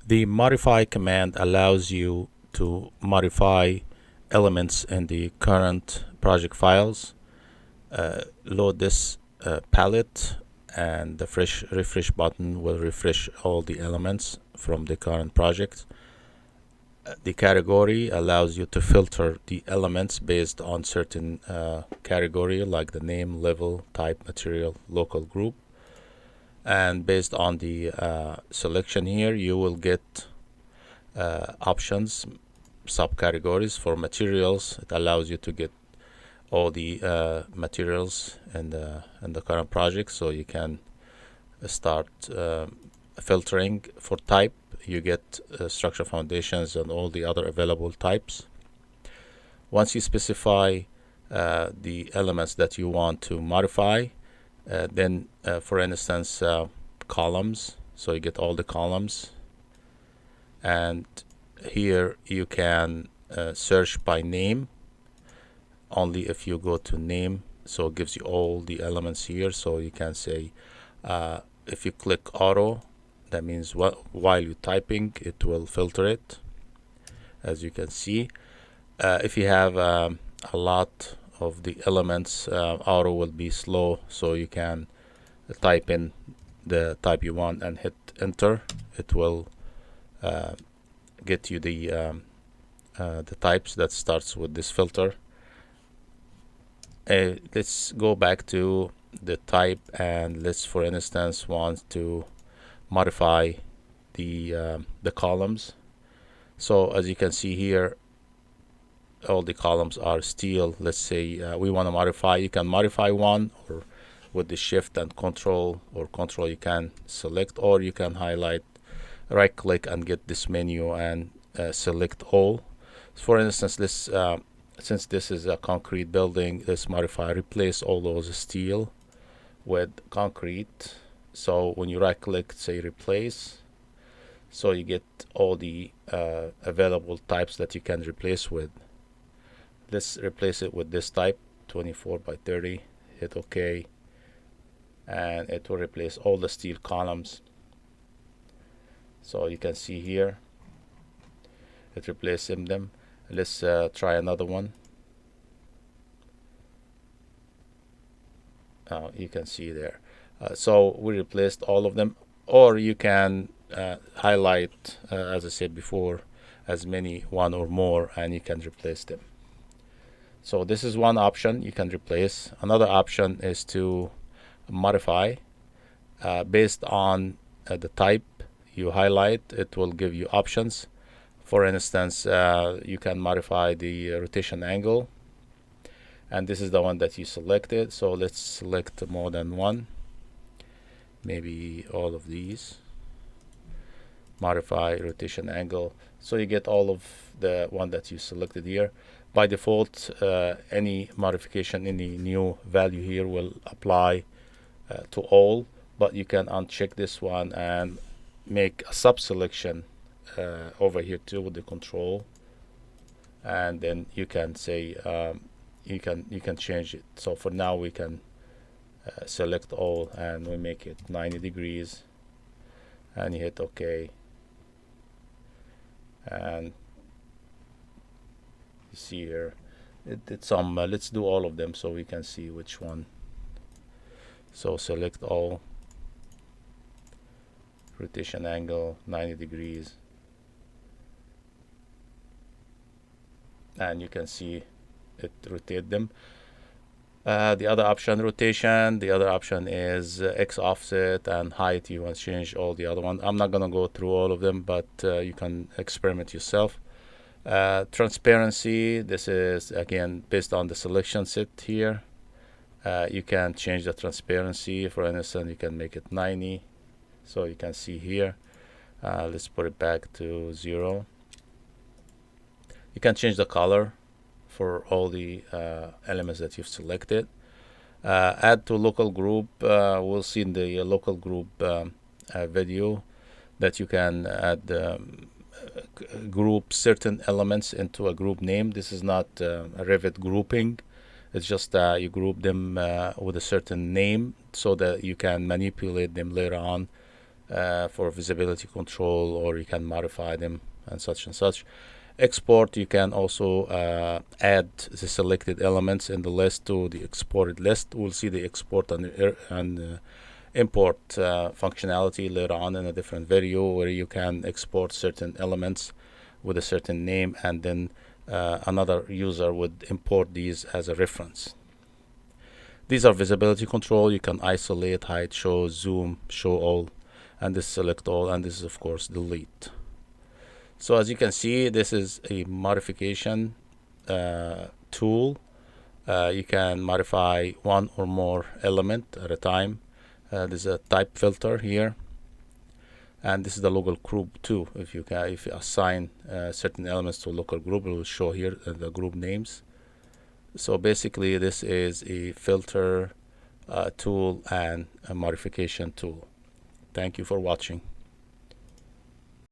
The modify command allows you to modify elements in the current project files. Load this palette, and the refresh button will refresh all the elements from the current project. The category allows you to filter the elements based on certain category, like the name, level, type, material, local group. And based on the selection here, you will get options, subcategories. For materials, it allows you to get all the materials in the current project, so you can start filtering. For type, you get structure foundations and all the other available types. Once you specify the elements that you want to modify, then for instance, columns, so you get all the columns, and here you can search by name only if you go to name, so it gives you all the elements here. So you can say if you click auto, that means while you're typing it will filter it, as you can see. If you have a lot of the elements, auto will be slow, so you can type in the type you want and hit enter. It will get you the types that starts with this filter. Let's go back to the type, and let's for instance want to modify the columns. So as you can see here, all the columns are steel. Let's say we want to modify. You can modify one, or with the shift and control, or control you can select, or you can highlight, right click and get this menu and select all. For instance, this since this is a concrete building, let's modify, replace all those steel with concrete. So when you right click, say replace, so you get all the available types that you can replace with. Let's replace it with this type, 24 by 30. Hit OK, and it will replace all the steel columns. So you can see here it replacing them. Let's try another one. You can see there. So we replaced all of them, or you can highlight, as I said before, as many, one or more, and you can replace them. So this is one option you can replace. Another option is to modify based on the type you highlight. It will give you options. For instance, you can modify the rotation angle, and this is the one that you selected. So let's select more than one, maybe all of these. Modify rotation angle, so you get all of the one that you selected here. By default, any modification, any new value here will apply to all, but you can uncheck this one and make a sub selection over here too with the control, and then you can say you can change it. So for now we can select all, and we make it 90 degrees, and you hit OK, and you see here it's some let's do all of them so we can see which one. So select all, rotation angle 90 degrees, and you can see it rotate them. The other option, rotation, the other option is X offset and height. You want to change all the other ones. I'm not gonna go through all of them, but you can experiment yourself. Transparency, this is again based on the selection set here. You can change the transparency. For instance, you can make it 90, so you can see here. Let's put it back to 0. You can change the color for all the elements that you've selected. Add to local group. We'll see in the local group video that you can add group certain elements into a group name. This is not a Revit grouping. It's just you group them with a certain name so that you can manipulate them later on for visibility control, or you can modify them and such and such. Export, you can also add the selected elements in the list to the exported list. We'll see the export and import functionality later on in a different video, where you can export certain elements with a certain name, and then another user would import these as a reference. These are visibility control. You can isolate, hide, show, zoom, show all, and this select all, and this is of course delete. So as you can see, this is a modification tool. You can modify one or more element at a time. There's a type filter here, and this is the local group too. If you assign certain elements to a local group, it will show here the group names. So basically, this is a filter tool and a modification tool. Thank you for watching.